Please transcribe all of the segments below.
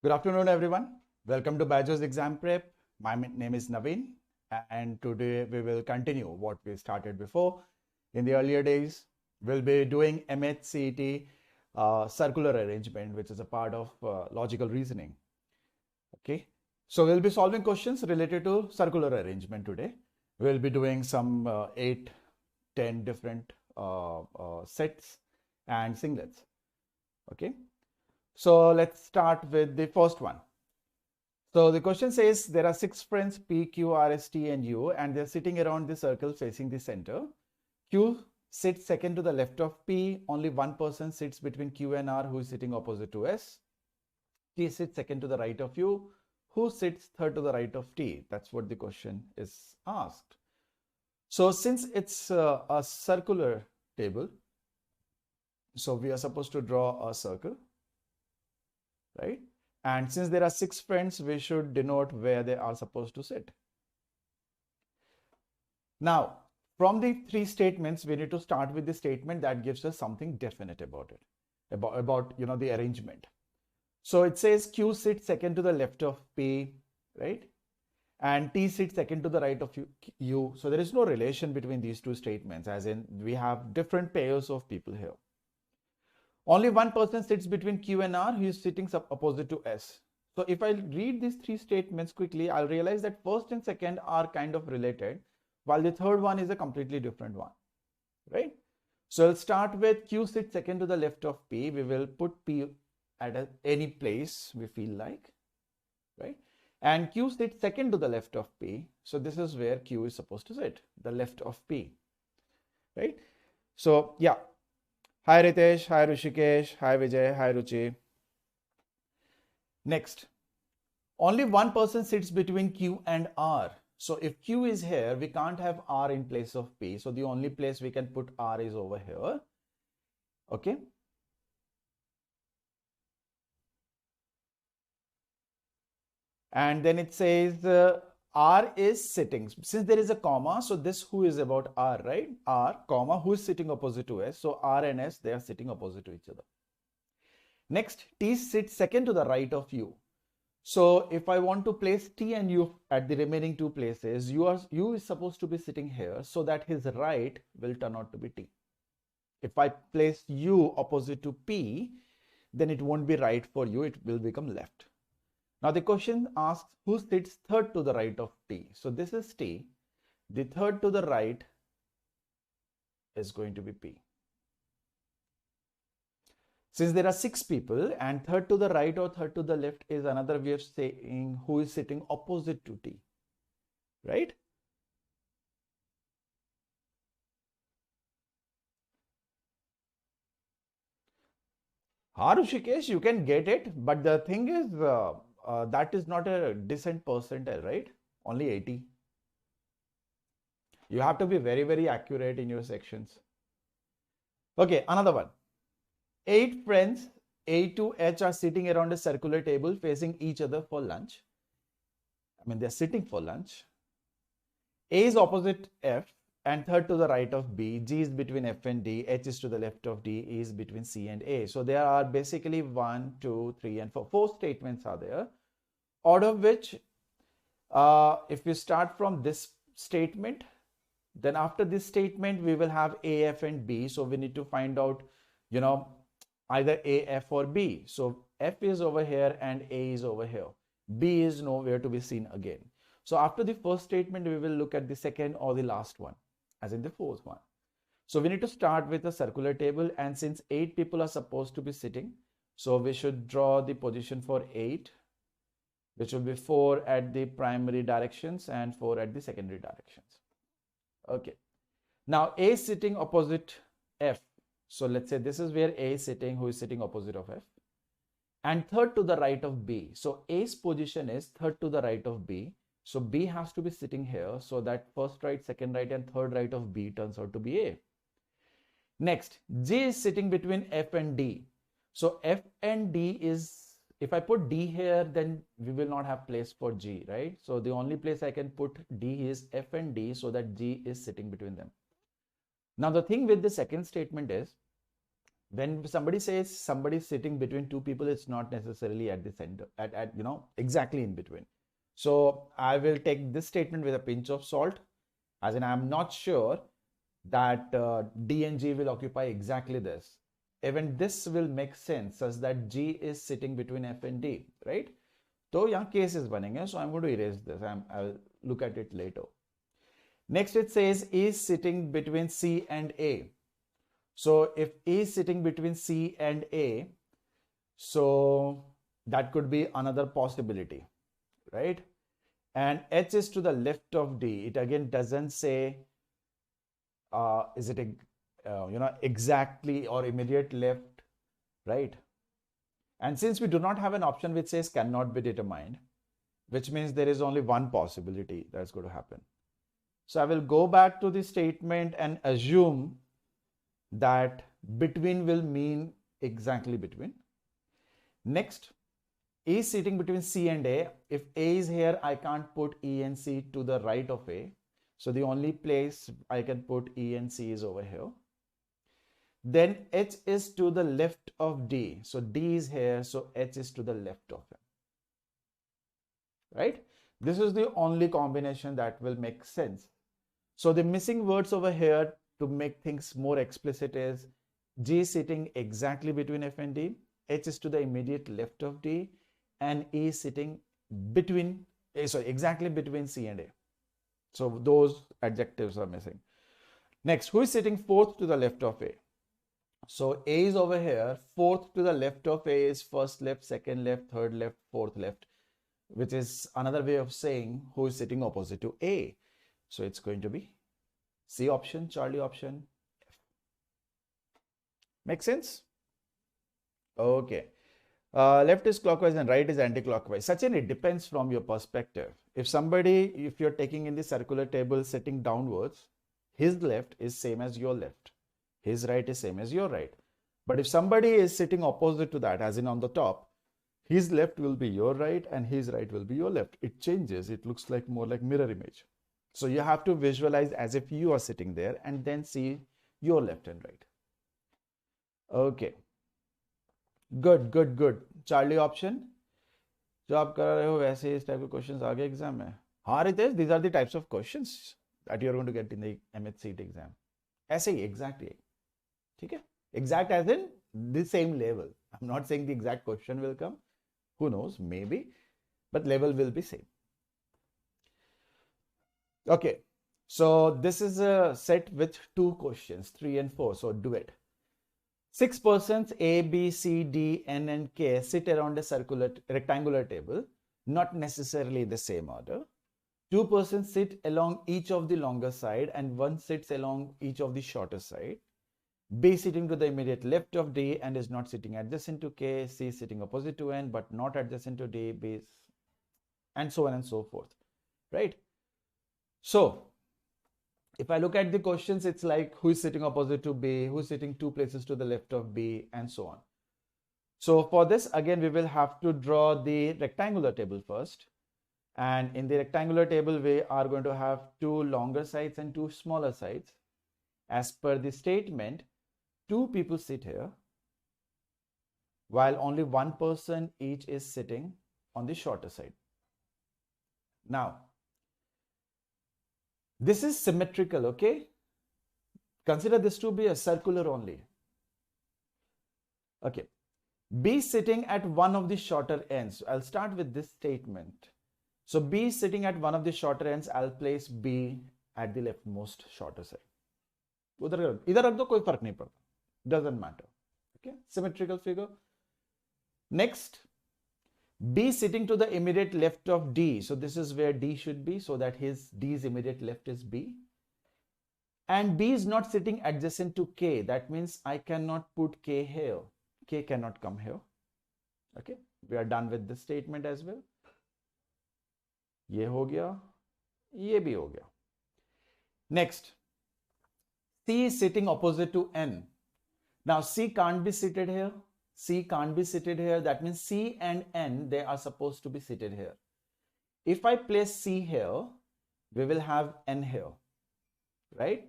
Good afternoon, everyone. Welcome to BYJU'S exam prep. My name is Naveen, and today we will continue what we started before. In the earlier days, we'll be doing MAHCET circular arrangement, which is a part of logical reasoning. Okay, so we'll be solving questions related to circular arrangement today. We'll be doing some 8, 10 different sets and singlets. Okay. So let's start with the first one. So the question says there are 6 friends P, Q, R, S, T and U, and they're sitting around the circle facing the center. Q sits second to the left of P. Only one person sits between Q and R, who is sitting opposite to S. T sits second to the right of U. Who sits third to the right of T? That's what the question is asked. So since it's a circular table, so we are supposed to draw a circle, right? And since there are 6 friends, we should denote where they are supposed to sit. Now, from the 3 statements, we need to start with the statement that gives us something definite about it, about the arrangement. So it says Q sits second to the left of P, right? And T sits second to the right of U. So there is no relation between these 2 statements, as in we have different pairs of people here. Only one person sits between Q and R, who is sitting opposite to S. So if I read these 3 statements quickly, I'll realize that first and second are kind of related, while the third one is a completely different one, right? So I'll start with Q sits second to the left of P. We will put P at any place we feel like, right? And Q sits second to the left of P. So this is where Q is supposed to sit, the left of P, right? So yeah. Hi Ritesh, hi Rishikesh, hi Vijay, hi Ruchi. Next, only one person sits between Q and R. So if Q is here, we can't have R in place of P. So the only place we can put R is over here. Okay. And then it says R is sitting. Since there is a comma, so this who is about R, right? R, comma, who is sitting opposite to S. So R and S, they are sitting opposite to each other. Next, T sits second to the right of U. So if I want to place T and U at the remaining 2 places, U is supposed to be sitting here so that his right will turn out to be T. If I place U opposite to P, then it won't be right for U, it will become left. Now the question asks who sits third to the right of T. So this is T. The third to the right is going to be P. Since there are 6 people and third to the right or third to the left is another way of saying who is sitting opposite to T, right? Harushikesh, you can get it, but the thing is that is not a decent percentile, right? Only 80. You have to be very, very accurate in your sections. Okay, another one. 8 friends A to H are sitting around a circular table facing each other for lunch. I mean, they're sitting for lunch. A is opposite F and third to the right of B. G is between F and D. H is to the left of D. E is between C and A. So there are basically 1, 2, 3 and 4. 4 statements are there. Out of which, if we start from this statement, then after this statement, we will have A, F and B. So we need to find out, either A, F or B. So F is over here and A is over here. B is nowhere to be seen again. So after the first statement, we will look at the second or the last one, as in the fourth one. So we need to start with a circular table, and since 8 people are supposed to be sitting, so we should draw the position for 8, which will be 4 at the primary directions and 4 at the secondary directions. Okay. Now A is sitting opposite F. So let's say this is where A is sitting, who is sitting opposite of F. And third to the right of B. So A's position is third to the right of B. So B has to be sitting here so that first right, second right and third right of B turns out to be A. Next, J is sitting between F and D. So F and D is, if I put D here, then we will not have place for G, right? So the only place I can put D is F and D so that G is sitting between them. Now the thing with the second statement is, When somebody says somebody sitting between two people, it's not necessarily at the center, at exactly in between. So I will take this statement with a pinch of salt, as in I'm not sure that D and G will occupy exactly this. Even this will make sense such that G is sitting between F and D, right? So यहाँ cases बनेंगे, so I'm going to erase this. I'll look at it later. Next it says E is sitting between C and A. So if E is sitting between C and A, so that could be another possibility, right? And H is to the left of D. It again doesn't say is it exactly or immediate left, right? And since we do not have an option which says cannot be determined, which means there is only one possibility that's going to happen. So I will go back to the statement and assume that between will mean exactly between. Next, E is sitting between C and A. If A is here, I can't put E and C to the right of A. So the only place I can put E and C is over here. Then H is to the left of D. So D is here, so H is to the left of him. Right? This is the only combination that will make sense. So the missing words over here to make things more explicit is G is sitting exactly between F and D, H is to the immediate left of D, and E is sitting between, exactly between C and A. So those adjectives are missing. Next, who is sitting fourth to the left of A? So A is over here, fourth to the left of A is first left, second left, third left, fourth left, which is another way of saying who is sitting opposite to A. So it's going to be C option, Charlie option, F. Make sense? Okay. Left is clockwise and right is anti-clockwise. Sachin, it depends from your perspective. If you're taking in the circular table sitting downwards, his left is same as your left. His right is same as your right. But if somebody is sitting opposite to that, as in on the top, his left will be your right and his right will be your left. It changes. It looks like more like mirror image. So you have to visualize as if you are sitting there and then see your left and right. Okay. Good. Charlie option. जो आप कर रहे हो वैसे इस type of questions आगे exam में. हाँ Ritesh, these are the types of questions that you are going to get in the MAHCET exam. ऐसे ही exact ही. ठीक है? Exact as in the same level. I'm not saying the exact question will come. Who knows? Maybe. But level will be same. Okay. So this is a set with 2 questions, 3 and 4. So do it. 6 persons A, B, C, D, N and K sit around a rectangular table, not necessarily the same order. 2 persons sit along each of the longer side and 1 sits along each of the shorter side. B sitting to the immediate left of D and is not sitting adjacent to K. C sitting opposite to N but not adjacent to D, B, and so on and so forth. Right? So, if I look at the questions, it's like who is sitting opposite to B, who is sitting 2 places to the left of B, and so on. So for this, again, we will have to draw the rectangular table first. And in the rectangular table, we are going to have 2 longer sides and 2 smaller sides. As per the statement, 2 people sit here, while only 1 person each is sitting on the shorter side. Now, this is symmetrical, okay? Consider this to be a circular only. Okay. B sitting at one of the shorter ends. I'll start with this statement. So B sitting at one of the shorter ends. I'll place B at the leftmost shorter side. इधर रख दो, कोई फर्क नहीं पड़ता. Doesn't matter. Okay. Symmetrical figure. Next. B sitting to the immediate left of D. So this is where D should be, so that D's immediate left is B. And B is not sitting adjacent to K. That means I cannot put K here. K cannot come here. Okay. We are done with this statement as well. ये हो गया, ये भी हो गया. Next. C is sitting opposite to N. Now C can't be seated here. C can't be seated here. That means C and N, they are supposed to be seated here. If I place C here, we will have N here, right?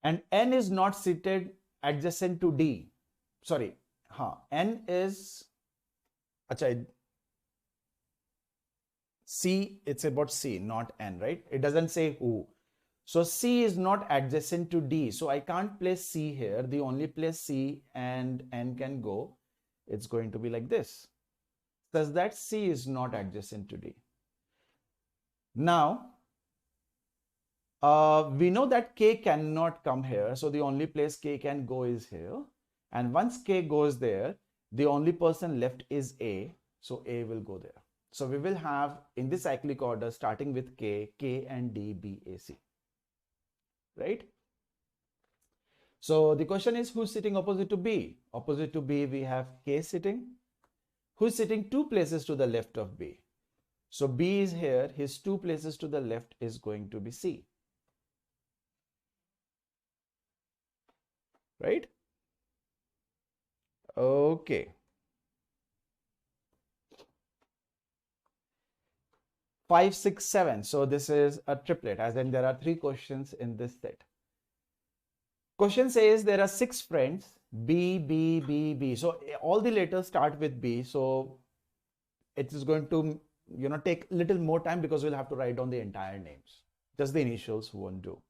And N is not seated adjacent to D. Sorry, N is, C, it's about C, not N, right? It doesn't say who. So C is not adjacent to D. So I can't place C here. The only place C and N can go, it's going to be like this. Thus that C is not adjacent to D. Now, we know that K cannot come here. So the only place K can go is here. And once K goes there, the only person left is A. So A will go there. So we will have in this cyclic order starting with K, K and D, B, A, C. Right? So the question is, who's sitting opposite to B? Opposite to B, we have K sitting. Who's sitting 2 places to the left of B? So B is here. His 2 places to the left is going to be C. Right? Okay. 5, 6, 7. So this is a triplet, as in there are 3 questions in this set. Question says there are 6 friends, B, B, B, B. So all the letters start with B. So it is going to, take little more time because we'll have to write down the entire names. Just the initials won't do,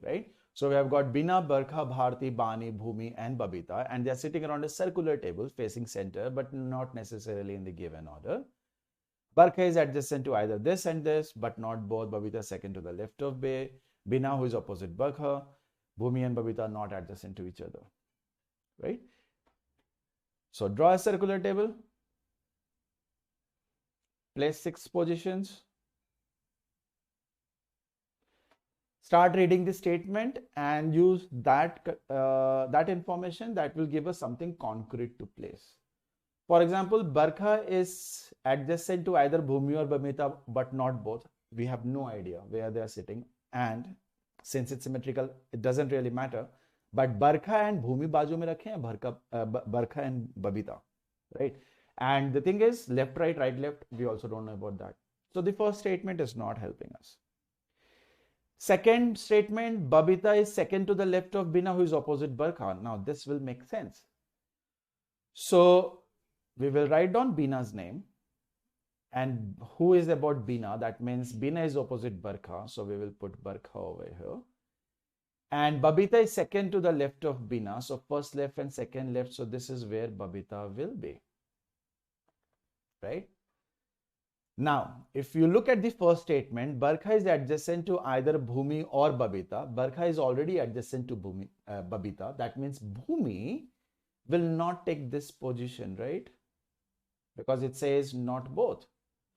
right? So we have got Bina, Barkha, Bharti, Bani, Bhumi, and Babita, and they're sitting around a circular table facing center, but not necessarily in the given order. Barkha is adjacent to either this and this, but not both. Babita second to the left of Bina, who is opposite Barkha. Bhumi and Babita are not adjacent to each other, right? So draw a circular table. Place 6 positions. Start reading the statement and use that information that will give us something concrete to place. For example, Barkha is adjacent to either Bhumi or Babita, but not both. We have no idea where they are sitting. And since it's symmetrical, it doesn't really matter. But Barkha and Bhumi baaju mein rakhe hain, Barkha and Babita, right? And the thing is, left, right, left, we also don't know about that. So the first statement is not helping us. Second statement, Babita is second to the left of Bina, who is opposite Barkha. Now this will make sense. So we will write down Bina's name. And who is about Bina? That means Bina is opposite Barkha. So we will put Barkha over here. And Babita is second to the left of Bina. So first left and second left. So this is where Babita will be. Right? Now, if you look at the first statement, Barkha is adjacent to either Bhumi or Babita. Barkha is already adjacent to Babita. That means Bhumi will not take this position, right? Because it says not both.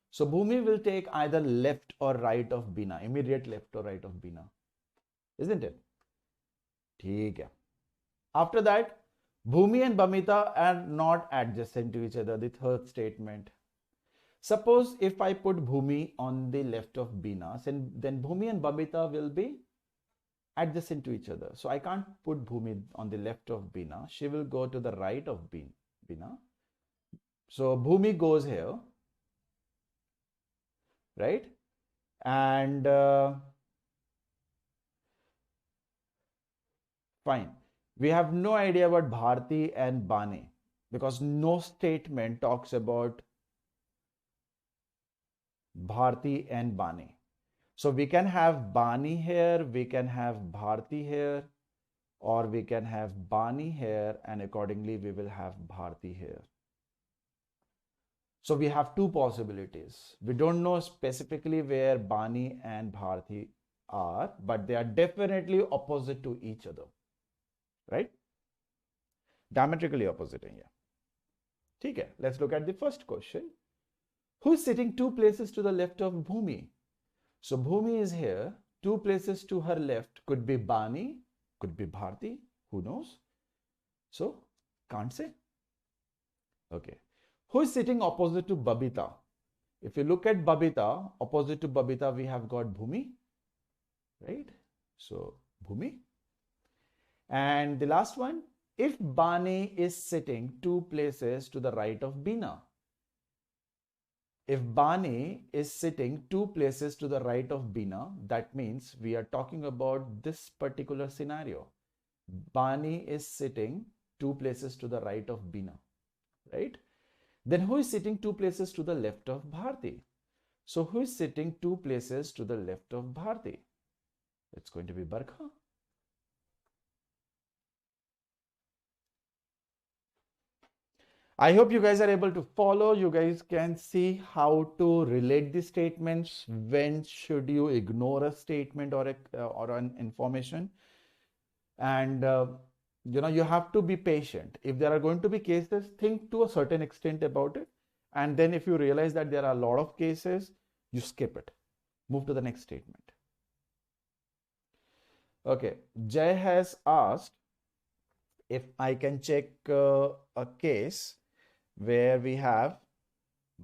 So Bhumi will take either left or right of Bina, immediate left or right of Bina. Isn't it? ठीक है. After that, Bhumi and Babita are not adjacent to each other. The third statement. Suppose if I put Bhumi on the left of Bina, then Bhumi and Babita will be adjacent to each other. So I can't put Bhumi on the left of Bina. She will go to the right of Bina. So Bhumi goes here, right? And fine. We have no idea about Bharti and Bani because no statement talks about Bharti and Bani. So we can have Bani here, we can have Bharti here, or we can have Bani here, and accordingly we will have Bharti here. So we have 2 possibilities. We don't know specifically where Bani and Bharti are, but they are definitely opposite to each other, right? Diametrically opposite in here. Okay, let's look at the first question. Who's sitting 2 places to the left of Bhumi? So Bhumi is here. 2 places to her left could be Bani, could be Bharti, who knows? So can't say. Okay. Who is sitting opposite to Babita? If you look at Babita, opposite to Babita, we have got Bhumi, right? So Bhumi. And the last one, if Bani is sitting 2 places to the right of Bina. If Bani is sitting 2 places to the right of Bina, that means we are talking about this particular scenario. Bani is sitting 2 places to the right of Bina, right? Then who is sitting 2 places to the left of Bharti? So who is sitting 2 places to the left of Bharti? It's going to be Barkha. I hope you guys are able to follow. You guys can see how to relate the statements. When should you ignore a statement or an information? And you have to be patient. If there are going to be cases, think to a certain extent about it. And then if you realize that there are a lot of cases, you skip it. Move to the next statement. Okay, Jay has asked if I can check a case where we have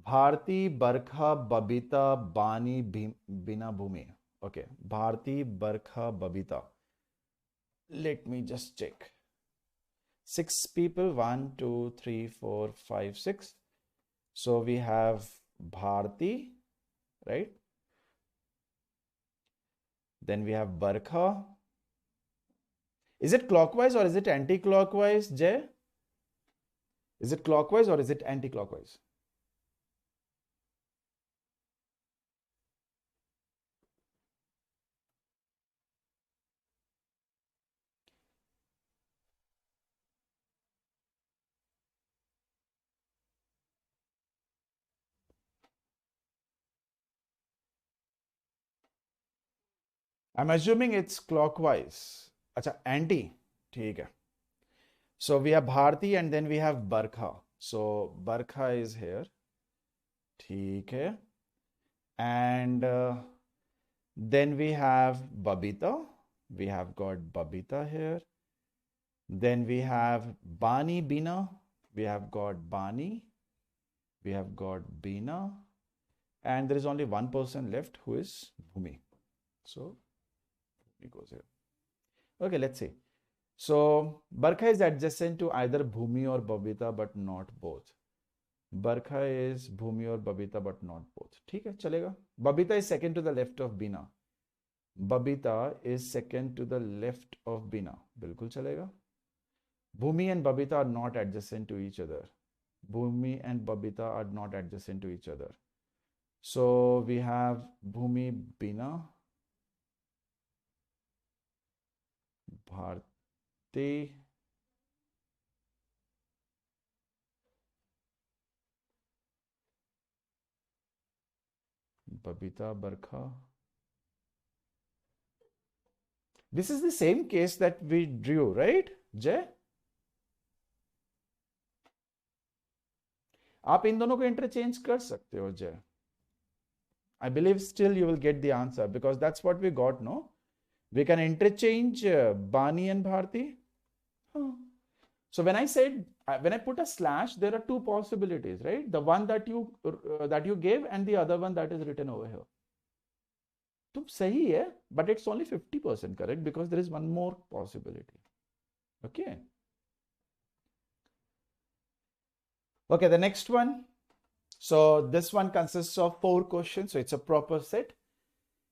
Bharti, Barkha, Babita, Bani, Bina, Bhumi. Okay, Bharti, Barkha, Babita. Let me just check. 6 people, 1, 2, 3, 4, 5, 6. So we have Bharti, right? Then we have Barkha. Is it clockwise or is it anti-clockwise, Jay? Is it clockwise or is it anti-clockwise? I'm assuming it's clockwise. Acha, anti. ठीक है. So we have Bharti and then we have Barkha. So Barkha is here. ठीक है. And then we have Babita. We have got Babita here. Then we have Bani, Bina. We have got Bani. We have got Bina. And there is only one person left who is Bhumi. So it goes here. Okay, let's see. So Barkha is adjacent to either Bhumi or Babita, but not both. Barkha is Bhumi or Babita, but not both. ठीक है, चलेगा. Babita is second to the left of Bina. Babita is second to the left of Bina. बिल्कुल चलेगा. Bhumi and Babita are not adjacent to each other. Bhumi and Babita are not adjacent to each other. So we have Bhumi, Bina, Bharti, Babita, Barkha. This is the same case that we drew, right, Jay? आप इन दोनों को interchange कर सकते हो, जय. I believe still you will get the answer because that's what we got, no? We can interchange Bani and Bharti. Huh. So when I said, when I put a slash, there are two possibilities, right? The one that you gave and the other one that is written over here. तो सही है, but it's only 50% correct because there is one more possibility. Okay. Okay, the next one. So this one consists of 4 questions. So it's a proper set.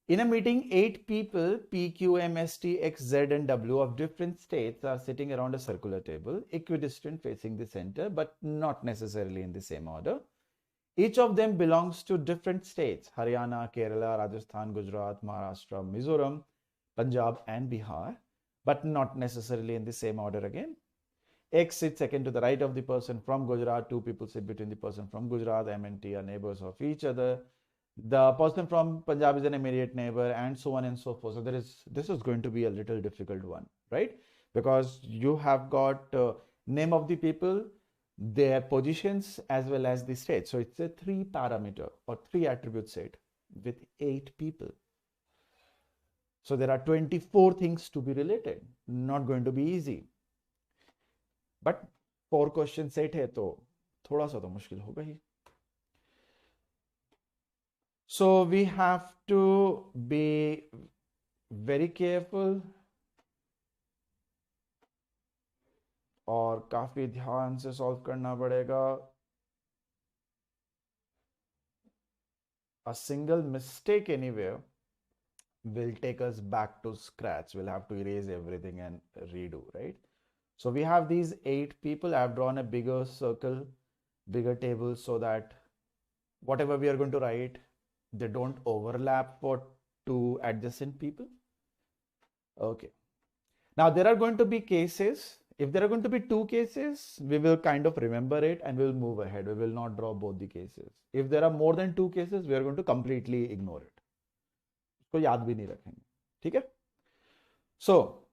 In a meeting, 8 people, P, Q, M, S, T, X, Z, and W of different states are sitting around a circular table, equidistant facing the center, but not necessarily in the same order. Each of them belongs to different states: Haryana, Kerala, Rajasthan, Gujarat, Maharashtra, Mizoram, Punjab, and Bihar, but not necessarily in the same order again. X sits second to the right of the person from Gujarat. 2 people sit between the person from Gujarat. M and T are neighbors of each other. The person from Punjab is an immediate neighbor, and so on and so forth. So this is going to be a little difficult one, right? Because you have got name of the people, their positions, as well as the state. So it's a 3 parameter or 3 attribute set with 8 people. So there are 24 things to be related. Not going to be easy. But 4 question set है तो थोड़ा सा तो मुश्किल होगा ही. So we have to be very careful और काफी ध्यान से सॉल्व करना पड़ेगा. A single mistake anywhere will take us back to scratch. We'll have to erase everything and redo, right? So we have these 8 people. I've drawn a bigger circle, bigger table, so that whatever we are going to write, they don't overlap for 2 adjacent people. Okay. Now there are going to be cases. If there are going to be 2 cases, we will kind of remember it and we'll move ahead. We will not draw both the cases. If there are more than 2 cases, we are going to completely ignore it. उसको याद भी नहीं रखेंगे, ठीक है? So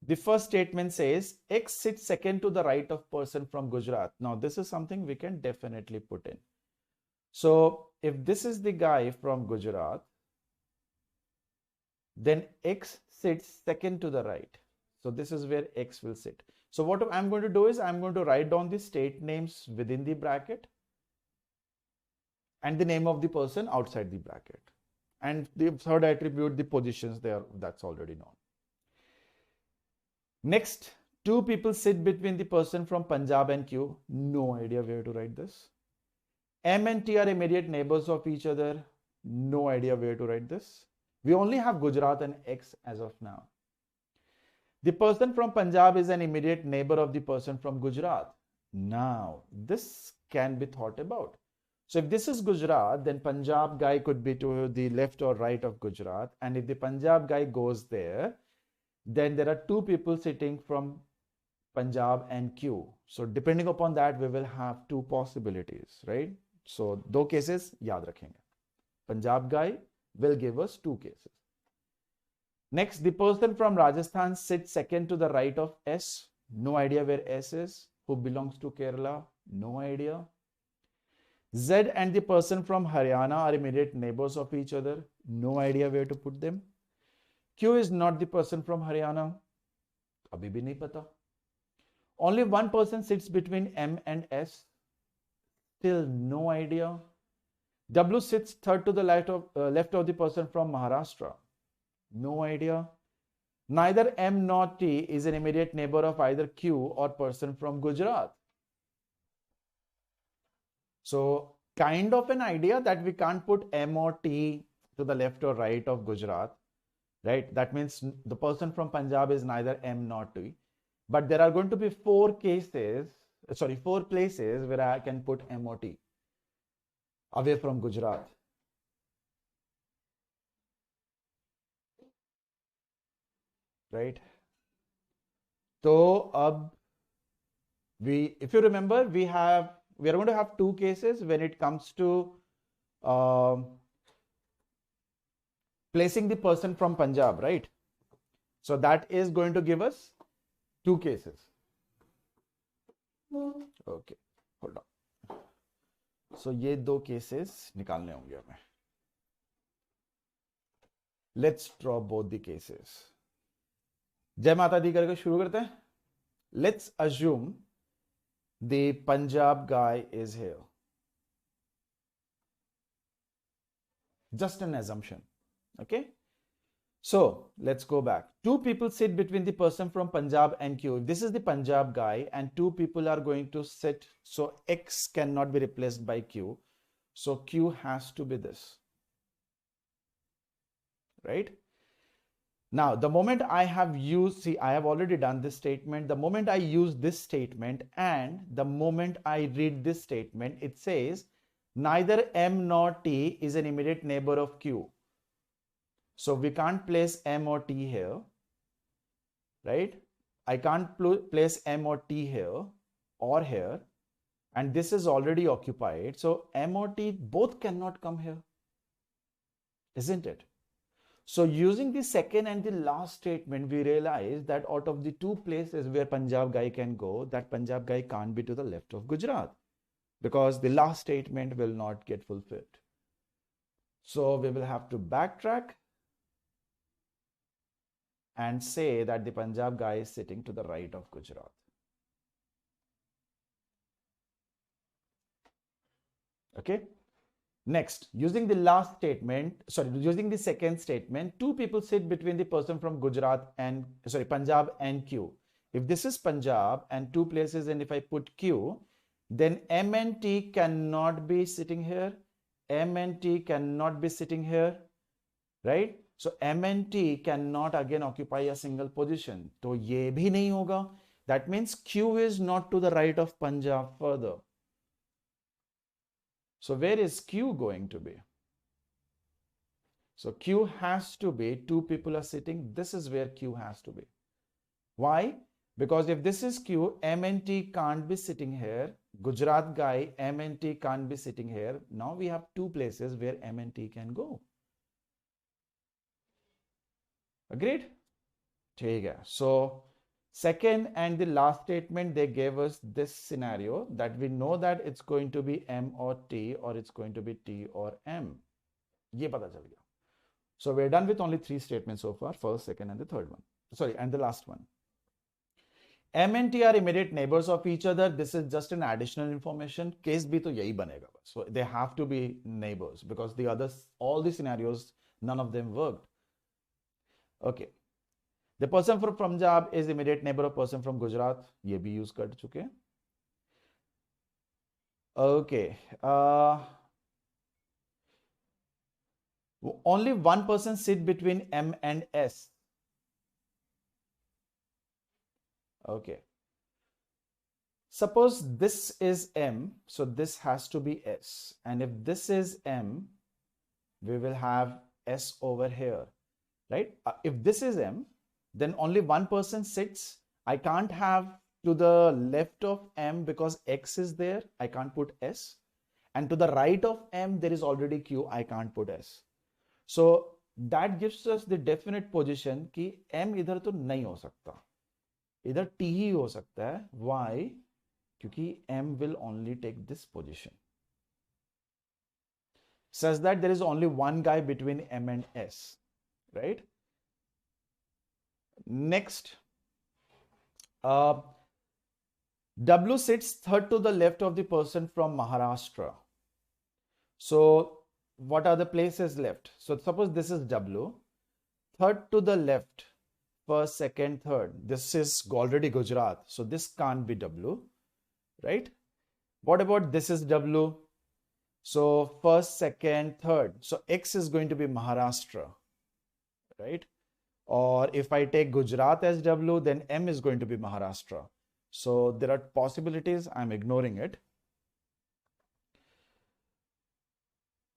the first statement says X sits second to the right of person from Gujarat. Now this is something we can definitely put in. So if this is the guy from Gujarat, then X sits second to the right. So this is where X will sit. So what I'm going to do is I'm going to write down the state names within the bracket and the name of the person outside the bracket. And the third attribute, the positions there, that's already known. Next, 2 people sit between the person from Punjab and Q. No idea where to write this. M and T are immediate neighbors of each other. No idea where to write this. We only have Gujarat and X as of now. The person from Punjab is an immediate neighbor of the person from Gujarat. Now, this can be thought about. So if this is Gujarat, then Punjab guy could be to the left or right of Gujarat. And if the Punjab guy goes there, then there are 2 people sitting from Punjab and Q. So depending upon that, we will have 2 possibilities, right? So 2 cases, yaad rakhenge. Punjab guy will give us 2 cases. Next, the person from Rajasthan sits second to the right of S. No idea where S is. Who belongs to Kerala? No idea. Z and the person from Haryana are immediate neighbors of each other. No idea where to put them. Q is not the person from Haryana. Abhi bhi nahi pata. Only one person sits between M and S. Still no idea. W sits third to the left of the person from Maharashtra. No idea. Neither M nor T is an immediate neighbor of either Q or person from Gujarat. So kind of an idea that we can't put M or T to the left or right of Gujarat, right? That means the person from Punjab is neither M nor T. But there are going to be 4 places where I can put M or T away from Gujarat. Right? So if you remember, we are going to have 2 cases when it comes to placing the person from Punjab, right? So that is going to give us 2 cases. Okay, hold on. So ये 2 cases निकालने होंगे हमें. Let's draw both the cases. जय माता दी करके शुरू करते हैं. Let's assume the Punjab guy is here. Just an assumption. Okay. So let's go back. 2 people sit between the person from Punjab and Q. This is the Punjab guy and 2 people are going to sit. So X cannot be replaced by Q. So Q has to be this. Right? Now, the moment I have used, see, I have already done this statement. The moment I use this statement and the moment I read this statement, it says neither M nor T is an immediate neighbor of Q. So we can't place M or T here, right? I can't place M or T here or here. And this is already occupied. So M or T both cannot come here, isn't it? So using the second and the last statement, we realize that out of the 2 places where Punjab guy can go, that Punjab guy can't be to the left of Gujarat because the last statement will not get fulfilled. So we will have to backtrack and say that the Punjab guy is sitting to the right of Gujarat. Okay. Next, using the last statement, using the second statement, 2 people sit between the person from Punjab and Q. If this is Punjab and 2 places, and if I put Q, then M and T cannot be sitting here. M and T cannot be sitting here, right? So M and T cannot again occupy a single position. तो ये भी नहीं होगा. That means Q is not to the right of Punjab further. So where is Q going to be? So Q has to be, two people are sitting. This is where Q has to be. Why? Because if this is Q, M and T can't be sitting here. Gujarat guy, M and T can't be sitting here. Now we have two places where M and T can go. Agreed? ठीक है. So second and the last statement, they gave us this scenario that we know that it's going to be M or T, or it's going to be T or M. ये पता चल गया. So we're done with only three statements so far, first, second, and the third one. Sorry, and the last one. M and T are immediate neighbors of each other. This is just an additional information. Case भी तो यही बनेगा. So they have to be neighbors because the others, all the scenarios, none of them worked. Okay. The person from Punjab is immediate neighbor of person from Gujarat. ये भी use कर चुके. Okay. Only one person sit between M and S. Okay. Suppose this is M, so this has to be S. And if this is M, we will have S over here, right? If this is M, then only one person sits. I can't have to the left of M because X is there. I can't put S. And to the right of M, there is already Q. I can't put S. So that gives us the definite position कि M इधर तो नहीं हो सकता. इधर T ही हो सकता है. Why? क्योंकि M will only take this position. Says that there is only one guy between M and S, right? Next, W sits third to the left of the person from Maharashtra. So what are the places left? So suppose this is W, third to the left, first, second, third. This is already Gujarat, so this can't be W, right? What about this is W? So first, second, third. So X is going to be Maharashtra, right? Or if I take Gujarat as W, then M is going to be Maharashtra. So there are possibilities. I'm ignoring it.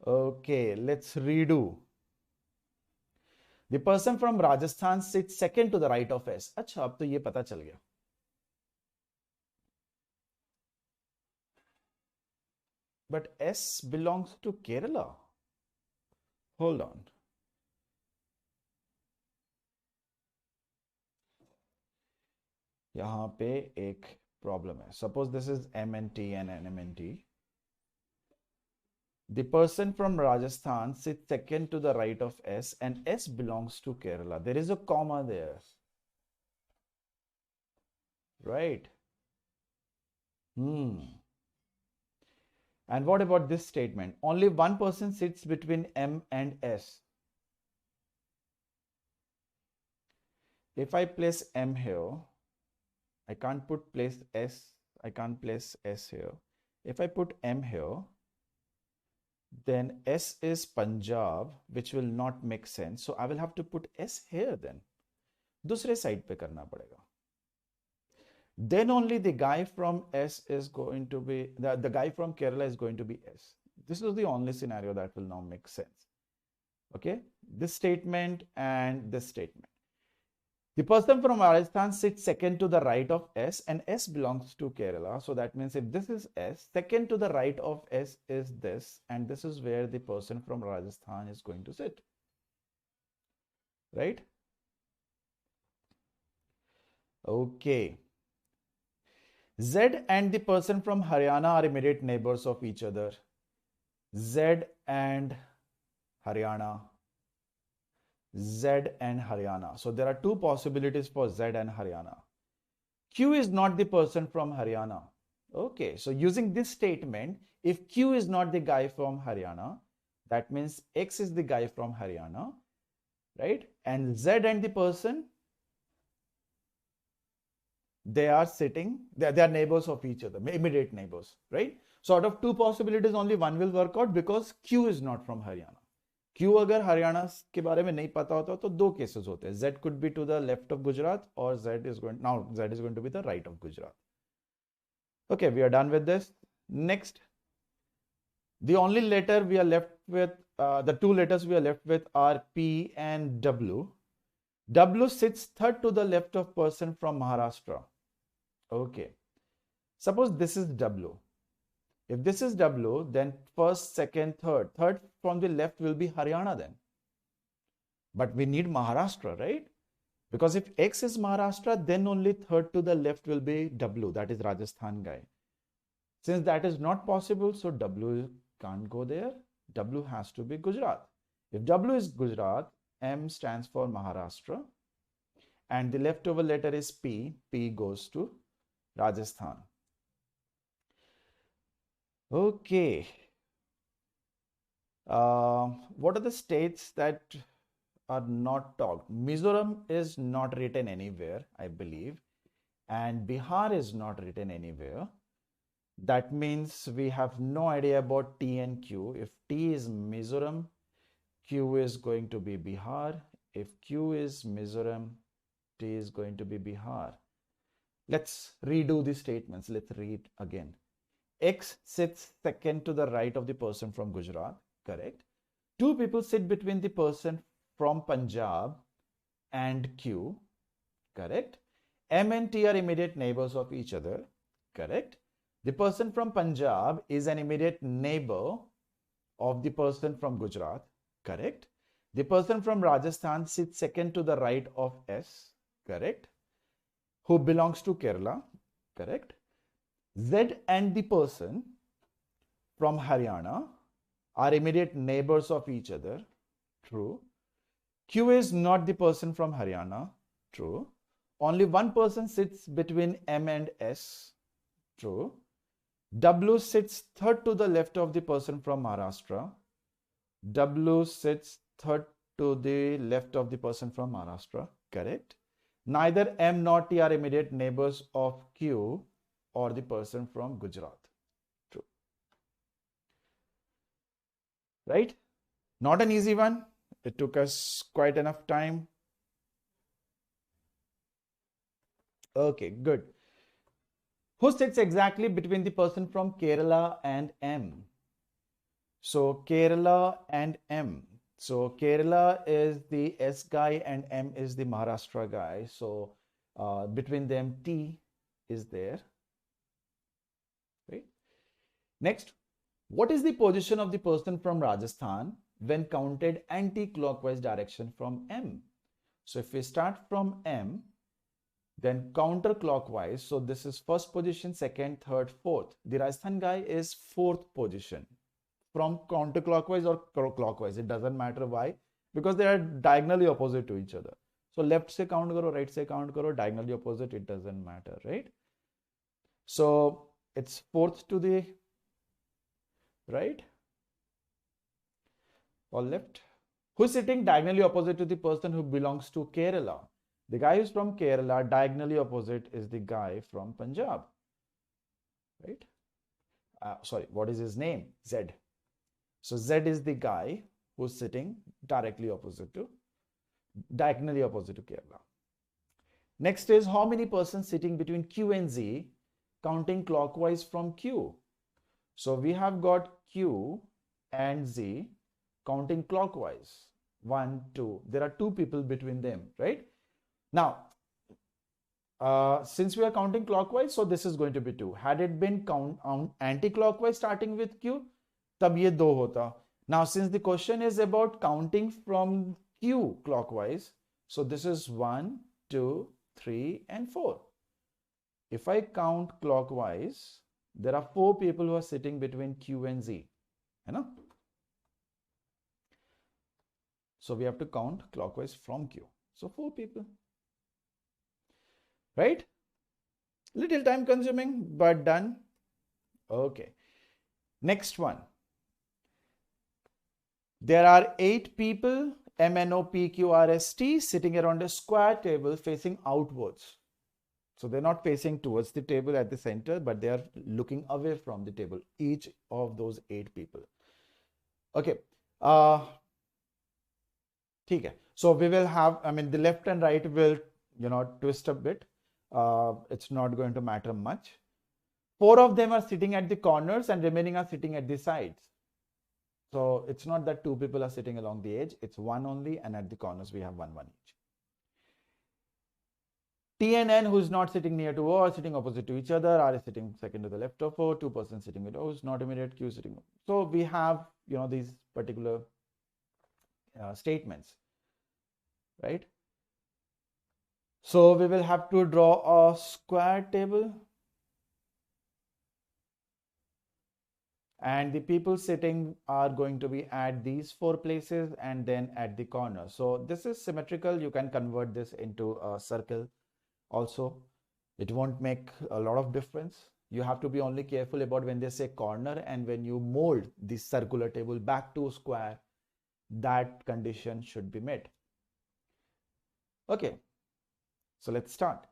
Okay, let's redo. The person from Rajasthan sits second to the right of S. अच्छा, अब तो ये पता चल गया. But S belongs to Kerala. Hold on. यहाँ पे एक problem है. Suppose this is M and T and M and T. The person from Rajasthan sits second to the right of S and S belongs to Kerala. There is a comma there. Right? And what about this statement? Only one person sits between M and S. If I place M here, I can't place S. I can't place S here. If I put M here, then S is Punjab, which will not make sense. So I will have to put S here then. दूसरे side पे करना पड़ेगा. Then only the guy from S is going to be, the guy from Kerala is going to be S. This is the only scenario that will now make sense. Okay, this statement and this statement. The person from Rajasthan sits second to the right of S and S belongs to Kerala. So that means if this is S, second to the right of S is this, and this is where the person from Rajasthan is going to sit. Right? Okay. Z and the person from Haryana are immediate neighbors of each other. Z and Haryana. Z and Haryana. So there are two possibilities for Z and Haryana. Q is not the person from Haryana. Okay, so using this statement, if Q is not the guy from Haryana, that means X is the guy from Haryana, right? And Z and the person, they are sitting, they are neighbors of each other, immediate neighbors, right? So out of two possibilities, only one will work out because Q is not from Haryana. क्यों अगर हरियाणा के बारे में नहीं पता होता तो दो केसेस होते हैं, Z could be to the left of Gujarat or Z is going to be the right of Gujarat. Okay, we are done with this. Next, the only letter we are left with, the two letters we are left with are P and W. W sits third to the left of person from Maharashtra. Okay, suppose this is W. If this is W, then first, second, third. Third from the left will be Haryana then. But we need Maharashtra, right? Because if X is Maharashtra, then only third to the left will be W, that is Rajasthan guy. Since that is not possible, so W can't go there. W has to be Gujarat. If W is Gujarat, M stands for Maharashtra. And the leftover letter is P. P goes to Rajasthan. Okay. What are the states that are not talked? Mizoram is not written anywhere, I believe. And Bihar is not written anywhere. That means we have no idea about T and Q. If T is Mizoram, Q is going to be Bihar. If Q is Mizoram, T is going to be Bihar. Let's redo the statements. Let's read again. X sits second to the right of the person from Gujarat. Correct. Two people sit between the person from Punjab and Q. Correct. M and T are immediate neighbors of each other. Correct. The person from Punjab is an immediate neighbor of the person from Gujarat. Correct. The person from Rajasthan sits second to the right of S. Correct. Who belongs to Kerala. Correct. Z and the person from Haryana are immediate neighbors of each other. True. Q is not the person from Haryana. True. Only one person sits between M and S. True. W sits third to the left of the person from Maharashtra. W sits third to the left of the person from Maharashtra. Correct. Neither M nor T are immediate neighbors of Q or the person from Gujarat. True. Right? Not an easy one. It took us quite enough time. Okay, good. Who sits exactly between the person from Kerala and M? So Kerala and M. So Kerala is the S guy and M is the Maharashtra guy. So between them T is there. Right? Next, what is the position of the person from Rajasthan when counted anti-clockwise direction from M? So if we start from M, then counterclockwise. So this is first position, second, third, fourth. The Rajasthan guy is fourth position. From counterclockwise or clockwise, it doesn't matter. Why? Because they are diagonally opposite to each other. So left se count karo, right se count karo, diagonally opposite, it doesn't matter, right? So it's fourth to the right or left. Who's sitting diagonally opposite to the person who belongs to Kerala? The guy who's from Kerala, diagonally opposite is the guy from Punjab, right? Sorry, what is his name? Z. So Z is the guy who's sitting diagonally opposite to Kerala. Next is how many persons sitting between Q and Z, counting clockwise from Q. So we have got Q and Z counting clockwise. 1, 2. There are two people between them, right? Now, since we are counting clockwise, so this is going to be 2. Had it been anti-clockwise starting with Q, tab ye 2 hota. Now, since the question is about counting from Q clockwise, so this is 1, 2, 3, and 4. If I count clockwise, there are 4 people who are sitting between Q and Z. You know? So we have to count clockwise from Q. So 4 people. Right? Little time consuming, but done. Okay. Next one. There are 8 people, MNOPQRST, sitting around a square table facing outwards. So they're not facing towards the table at the center, but they are looking away from the table, each of those 8 people. Okay. ठीक है. So we will have, I mean, the left and right will, twist a bit. It's not going to matter much. 4 of them are sitting at the corners and remaining are sitting at the sides. So it's not that 2 people are sitting along the edge, it's 1 only, and at the corners we have 1 each. T and N, who is not sitting near to O, are sitting opposite to each other. R is sitting second to the left of O. 2 persons sitting with O is not immediate. Q is sitting. So we have, these particular statements, right? So we will have to draw a square table. And the people sitting are going to be at these 4 places and then at the corner. So this is symmetrical. You can convert this into a circle also. It won't make a lot of difference. You have to be only careful about when they say corner, and when you mold this circular table back to square, that condition should be met. Okay, so let's start.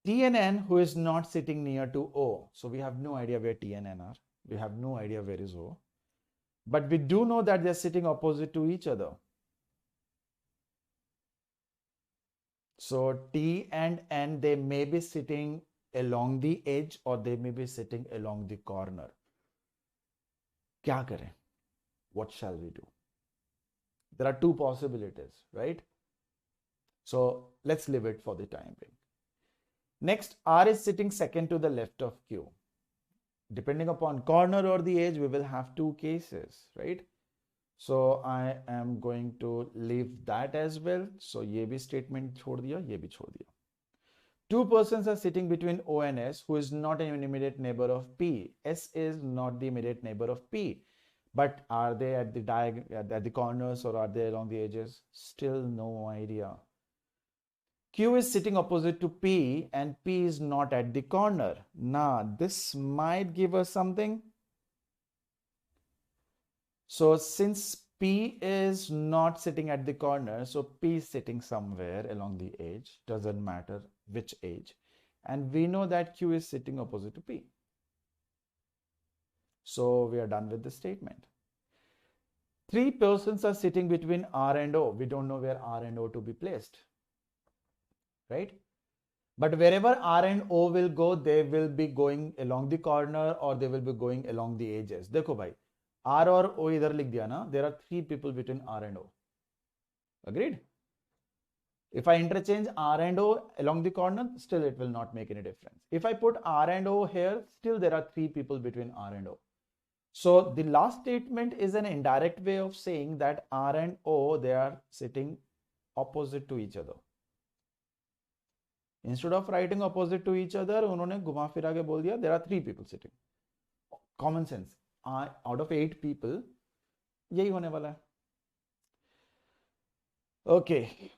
T and N, who is not sitting near to O. So we have no idea where T and N are. We have no idea where is O. But we do know that they're sitting opposite to each other. So T and N, they may be sitting along the edge or they may be sitting along the corner. Kya kare? What shall we do? There are 2 possibilities, right? So let's leave it for the time being. Next, R is sitting second to the left of Q. Depending upon corner or the edge, we will have 2 cases, right? So I am going to leave that as well. So ye bhi statement chhod diya, ye bhi chhod diya. 2 persons are sitting between O and S, who is not an immediate neighbor of P. S is not the immediate neighbor of P. But are they at the corners or are they along the edges? Still no idea. Q is sitting opposite to P and P is not at the corner. Now, this might give us something. So since P is not sitting at the corner, so P is sitting somewhere along the edge, doesn't matter which edge. And we know that Q is sitting opposite to P. So we are done with the statement. 3 persons are sitting between R and O. We don't know where R and O to be placed, right? But wherever R and O will go, they will be going along the corner or they will be going along the edges. Dekho bhai, R or O idhar likh diya na, there are 3 people between R and O. Agreed? If I interchange R and O along the corner, still it will not make any difference. If I put R and O here, still there are 3 people between R and O. So the last statement is an indirect way of saying that R and O, they are sitting opposite to each other. Instead of writing opposite to each other, उन्होंने घुमा फिरा के बोल दिया there are 3 people sitting. Common sense. Out of 8 people, यही होने वाला है. Okay.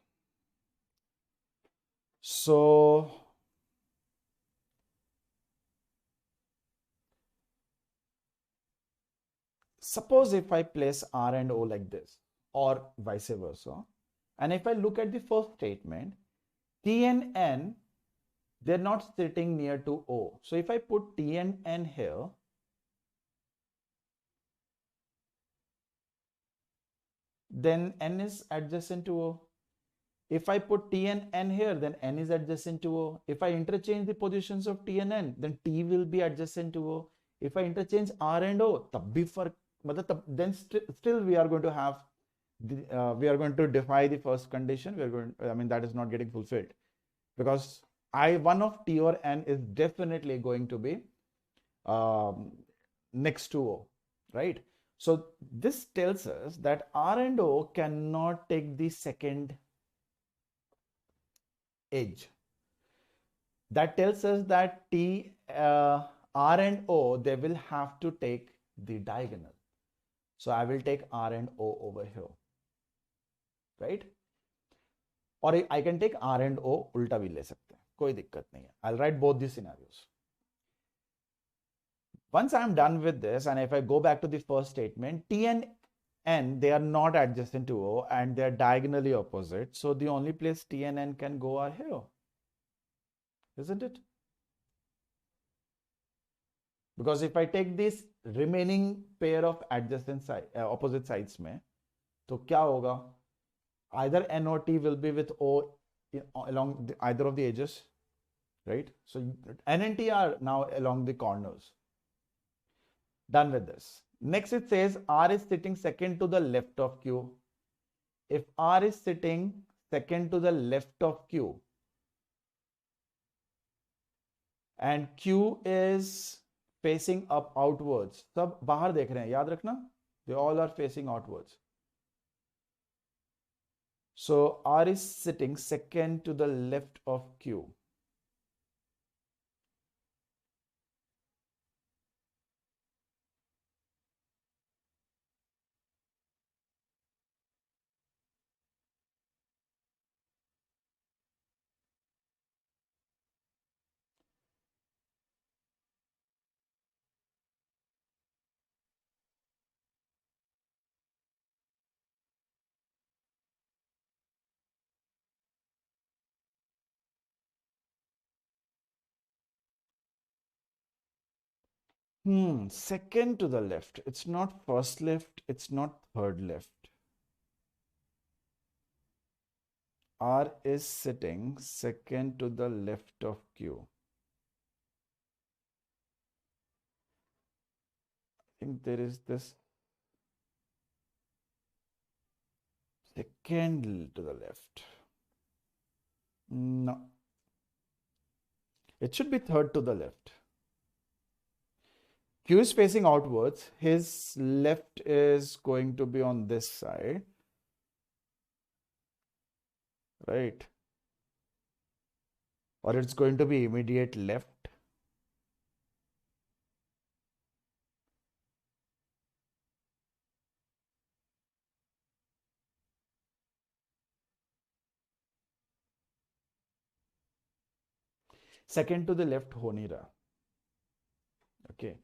So suppose if I place R and O like this, or vice versa, and if I look at the first statement, T and N, they're not sitting near to O. So if I put T and N here, then N is adjacent to O. If I put T and N here, then N is adjacent to O. If I interchange the positions of T and N, then T will be adjacent to O. If I interchange R and O, then still we are going to have we are going to defy the first condition. That is not getting fulfilled because one of T or N is definitely going to be next to O, right? So this tells us that R and O cannot take the second edge. That tells us that R and O, they will have to take the diagonal. So I will take R and O over here, right? Or I can take R and O ulta bhi le sakte hain, koi dikkat nahi hai. I'll write both these scenarios. Once I'm done with this, and if I go back to the first statement, T and N, they are not adjacent to O and they are diagonally opposite. So the only place T and N can go are here, isn't it? Because if I take this remaining pair of adjacent opposite sides में, तो क्या होगा? Either N or T will be with O along either of the edges, right? So N and T are now along the corners. Done with this. Next it says R is sitting second to the left of Q. If R is sitting second to the left of Q and Q is facing up outwards, सब बाहर देख रहे हैं, याद रखना, they all are facing outwards. So R is sitting second to the left of Q. Second to the left. It's not first left. It's not third left. R is sitting second to the left of Q. I think there is this second to the left. No. It should be third to the left. Q is facing outwards. His left is going to be on this side. Right? Or it's going to be immediate left. Second to the left ho nahi raha. Okay.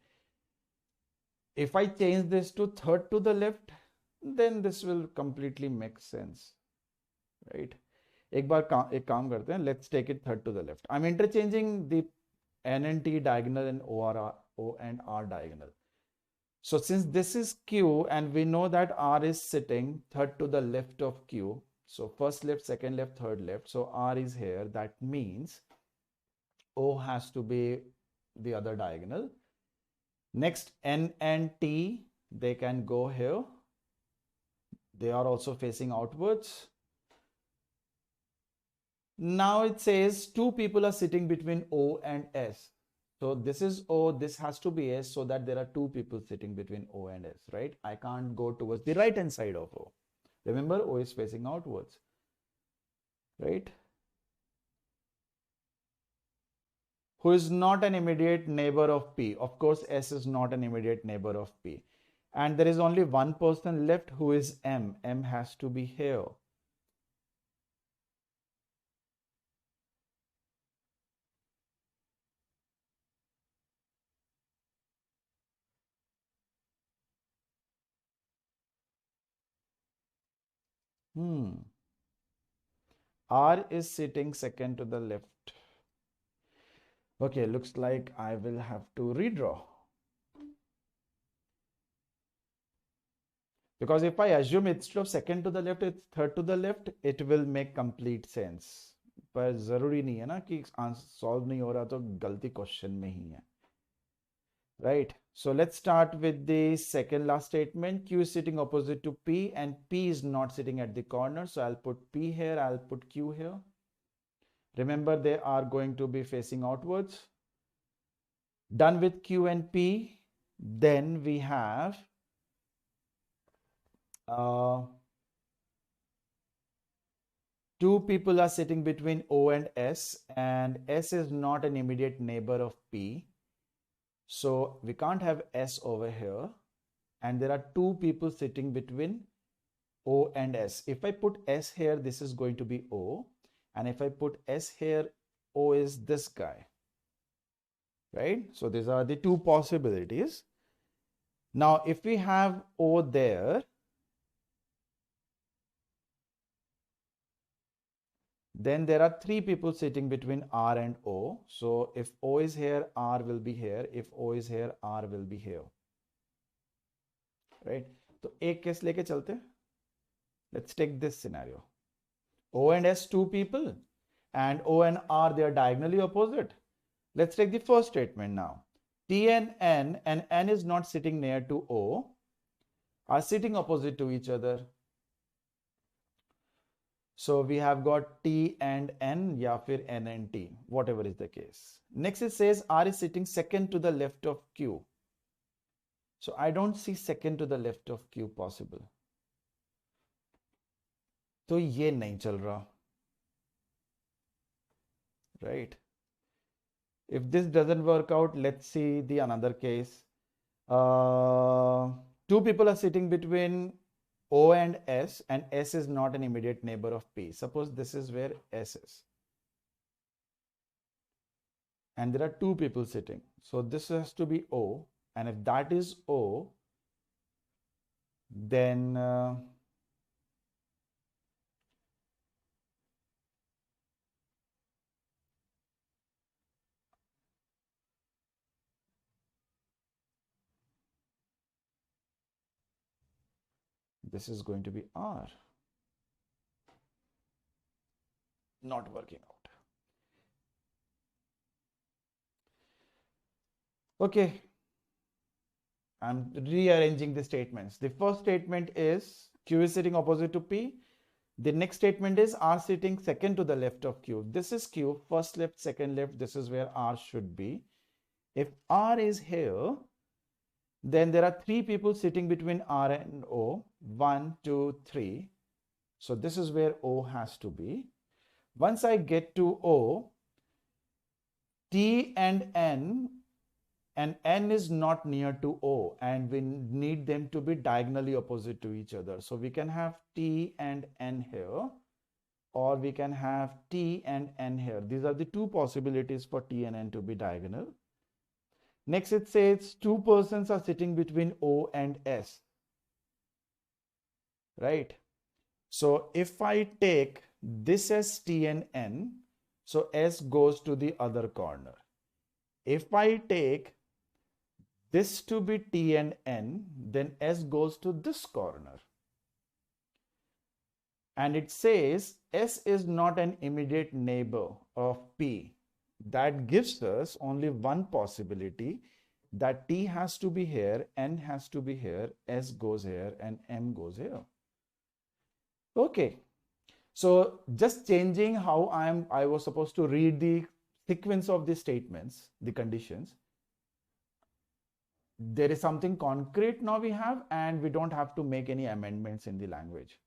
If I change this to third to the left, then this will completely make sense. Right? एक काम करते हैं. Let's take it third to the left. I'm interchanging the N and T diagonal and O and R diagonal. So since this is Q and we know that R is sitting third to the left of Q. So first left, second left, third left. So R is here. That means O has to be the other diagonal. Next, N and T, they can go here. They are also facing outwards. Now it says two people are sitting between O and S. So this is O, this has to be S, so that there are two people sitting between O and S, right? I can't go towards the right hand side of O. Remember, O is facing outwards, right? Who is not an immediate neighbor of P? Of course, S is not an immediate neighbor of P. And there is only one person left who is M. M has to be here. R is sitting second to the left. Okay, looks like I will have to redraw. Because if I assume instead of second to the left, it's third to the left, it will make complete sense. पर जरूरी नहीं है ना कि solve नहीं हो रहा तो गलती question में ही है. Right? So let's start with the second last statement. Q is sitting opposite to P and P is not sitting at the corner. So I'll put P here, I'll put Q here. Remember, they are going to be facing outwards. Done with Q and P. Then we have two people are sitting between O and S is not an immediate neighbor of P. So we can't have S over here. And there are two people sitting between O and S. If I put S here, this is going to be O. And if I put S here, O is this guy. Right? So these are the two possibilities. Now, if we have O there, then there are three people sitting between R and O. So if O is here, R will be here. If O is here, R will be here. Right? So एक case लेके चलते हैं. Let's take this scenario. O and S, two people, and O and R, they are diagonally opposite. Let's take the first statement now. T and N is not sitting near to O, are sitting opposite to each other. So we have got T and N, ya fir N and T, whatever is the case. Next it says R is sitting second to the left of Q. So I don't see second to the left of Q possible. तो ये नहीं चल रहा, right? If this doesn't work out, let's see the another case. Two people are sitting between O and S is not an immediate neighbor of P. Suppose this is where S is. And there are two people sitting. So this has to be O. And if that is O, then this is going to be R. Not working out. Okay. I'm rearranging the statements. The first statement is Q is sitting opposite to P. The next statement is R sitting second to the left of Q. This is Q, first left, second left. This is where R should be. If R is here, then there are three people sitting between R and O. 1, 2, 3. So this is where O has to be. Once I get to O, T and N is not near to O, and we need them to be diagonally opposite to each other. So we can have T and N here, or we can have T and N here. These are the two possibilities for T and N to be diagonal. Next it says two persons are sitting between O and S, right? So if I take this as T and N, so S goes to the other corner. If I take this to be T and N, then S goes to this corner. And it says S is not an immediate neighbor of P. That gives us only one possibility, that T has to be here, N has to be here, S goes here, and M goes here. Okay. So just changing how I was supposed to read the sequence of the statements, the conditions. There is something concrete now we have, and we don't have to make any amendments in the language.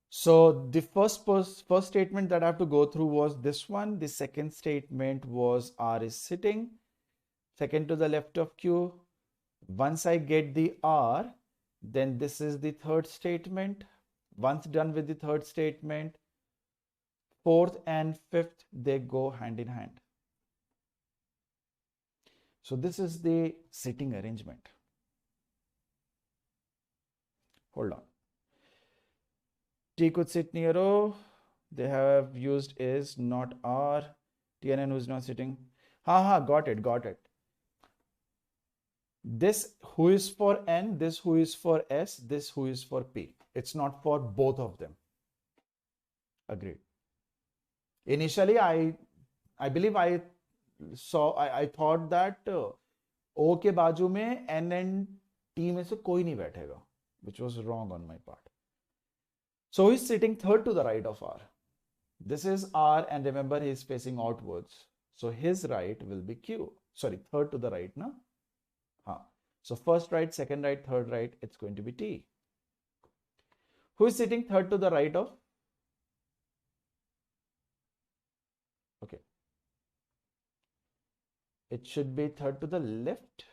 So the first statement that I have to go through was this one. The second statement was R is sitting second to the left of Q. Once I get the R, then this is the third statement. Once done with the third statement, fourth and fifth, they go hand in hand. So this is the sitting arrangement. Hold on. T could sit near O. They have used is, not R. T and N who is not sitting. Got it. This who is for N, this who is for S, this who is for P. It's not for both of them. Agreed. Initially, I believe I thought that O के बाजू में N and T में से कोई नहीं बैठेगा, which was wrong on my part. So he's sitting third to the right of R. This is R, and remember he is facing outwards. So his right will be Q. Sorry, third to the right, na? So first right, second right, third right, it's going to be T. Who is sitting third to the right of? Okay. It should be third to the left.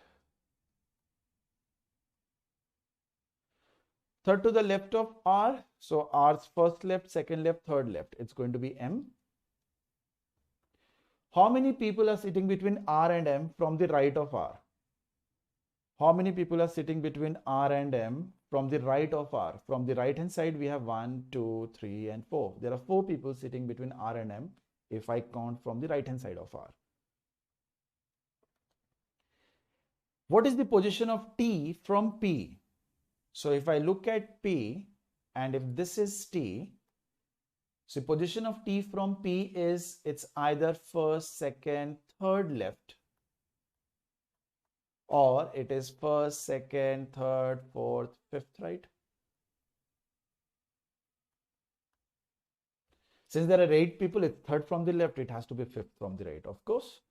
Third to the left of R. So R's first left, second left, third left. It's going to be M. How many people are sitting between R and M from the right of R? How many people are sitting between R and M from the right of R? From the right hand side, we have 1, 2, 3, and 4. There are 4 people sitting between R and M if I count from the right hand side of R. What is the position of T from P? So if I look at P, and if this is T, So position of T from P is, it's either first, second, third left, or it is first, second, third, fourth, fifth right. Since there are 8 people, it's third from the left, it has to be fifth from the right, of course.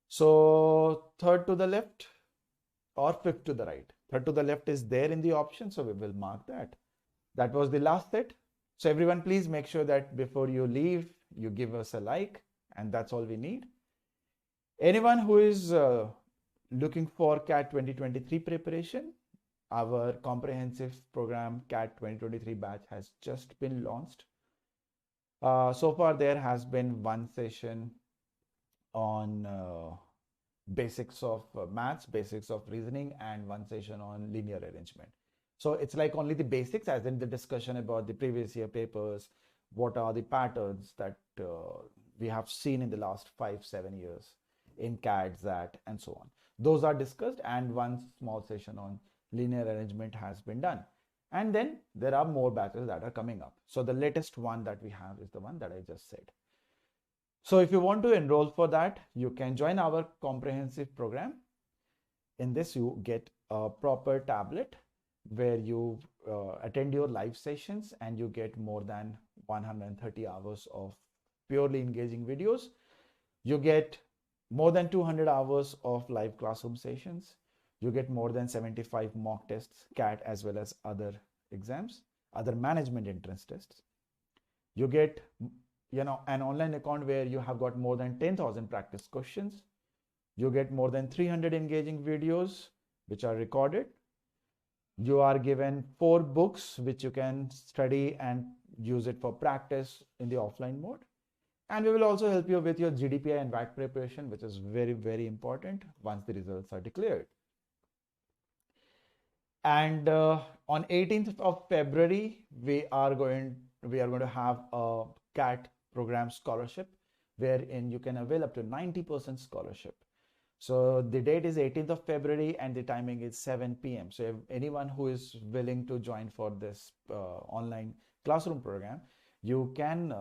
So third to the left or fifth to the right. Third to the left is there in the option, so we will mark that. That was the last set. So everyone, please make sure that before you leave, you give us a like, and that's all we need. Anyone who is looking for CAT 2023 preparation, our comprehensive program CAT 2023 batch has just been launched. So far, there has been one session on basics of maths, basics of reasoning, and one session on linear arrangement. So it's like only the basics, as in the discussion about the previous year papers, what are the patterns that we have seen in the last 5-7 years in CAT, ZAT, and so on. Those are discussed, and one small session on linear arrangement has been done. And then there are more batches that are coming up. So the latest one that we have is the one that I just said. So if you want to enroll for that, you can join our comprehensive program. In this, you get a proper tablet where you attend your live sessions, and you get more than 130 hours of purely engaging videos. You get more than 200 hours of live classroom sessions. You get more than 75 mock tests, CAT, as well as other exams, other management entrance tests. You get an online account where you have got more than 10,000 practice questions. You get more than 300 engaging videos which are recorded. You are given 4 books which you can study and use it for practice in the offline mode. And we will also help you with your GDPI and VAT preparation, which is very, very important once the results are declared. And on 18th of February, we are going to have a CAT program scholarship, wherein you can avail up to 90% scholarship. So the date is 18th of February and the timing is 7 p.m. So if anyone who is willing to join for this online classroom program, you can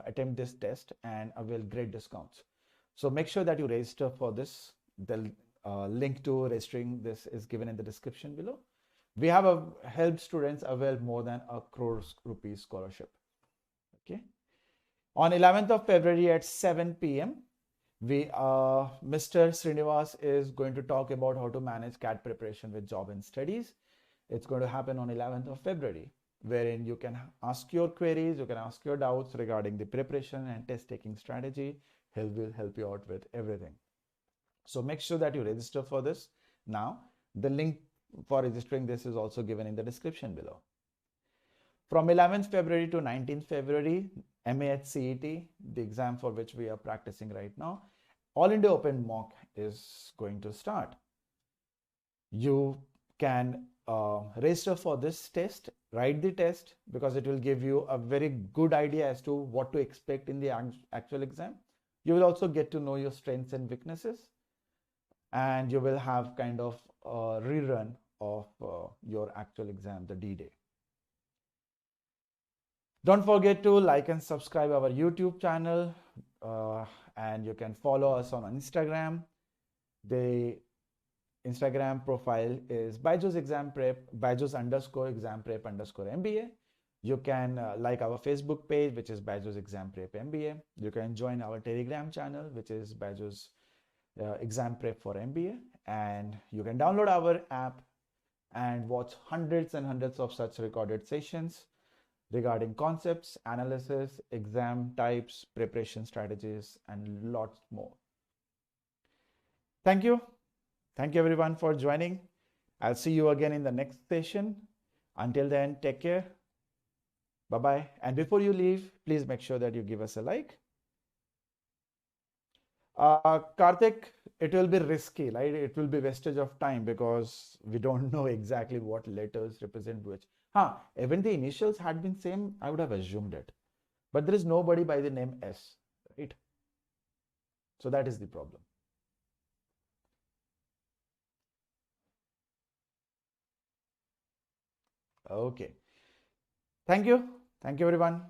attempt this test and avail great discounts. So make sure that you register for this. The link to registering this is given in the description below. We have helped students avail more than 1 crore rupees scholarship. Okay. On 11th of February at 7 p.m., Mr. Srinivas is going to talk about how to manage CAT preparation with job and studies. It's going to happen on 11th of February, wherein you can ask your queries, you can ask your doubts regarding the preparation and test taking strategy. He will help you out with everything. So make sure that you register for this now. The link for registering this is also given in the description below. From 11th February to 19th February, MAHCET, the exam for which we are practicing right now, All India Open Mock is going to start. You can register for this test, write the test, because it will give you a very good idea as to what to expect in the actual exam. You will also get to know your strengths and weaknesses, and you will have kind of a rerun of your actual exam, the D-Day. Don't forget to like and subscribe our YouTube channel, and you can follow us on Instagram. The Instagram profile is BYJU'S Exam Prep, BYJU'S_Exam Prep _MBA. You can like our Facebook page, which is BYJU'S Exam Prep MBA. You can join our Telegram channel, which is BYJU'S Exam Prep for MBA. And you can download our app and watch hundreds and hundreds of such recorded sessions regarding concepts, analysis, exam types, preparation strategies, and lots more. Thank you. Thank you everyone for joining. I'll see you again in the next session. Until then, take care. Bye-bye. And before you leave, please make sure that you give us a like. Karthik, it will be risky, right? It will be wastage of time because we don't know exactly what letters represent which. Even the initials had been same, I would have assumed it. But there is nobody by the name S, right? So that is the problem. Okay. Thank you. Thank you, everyone.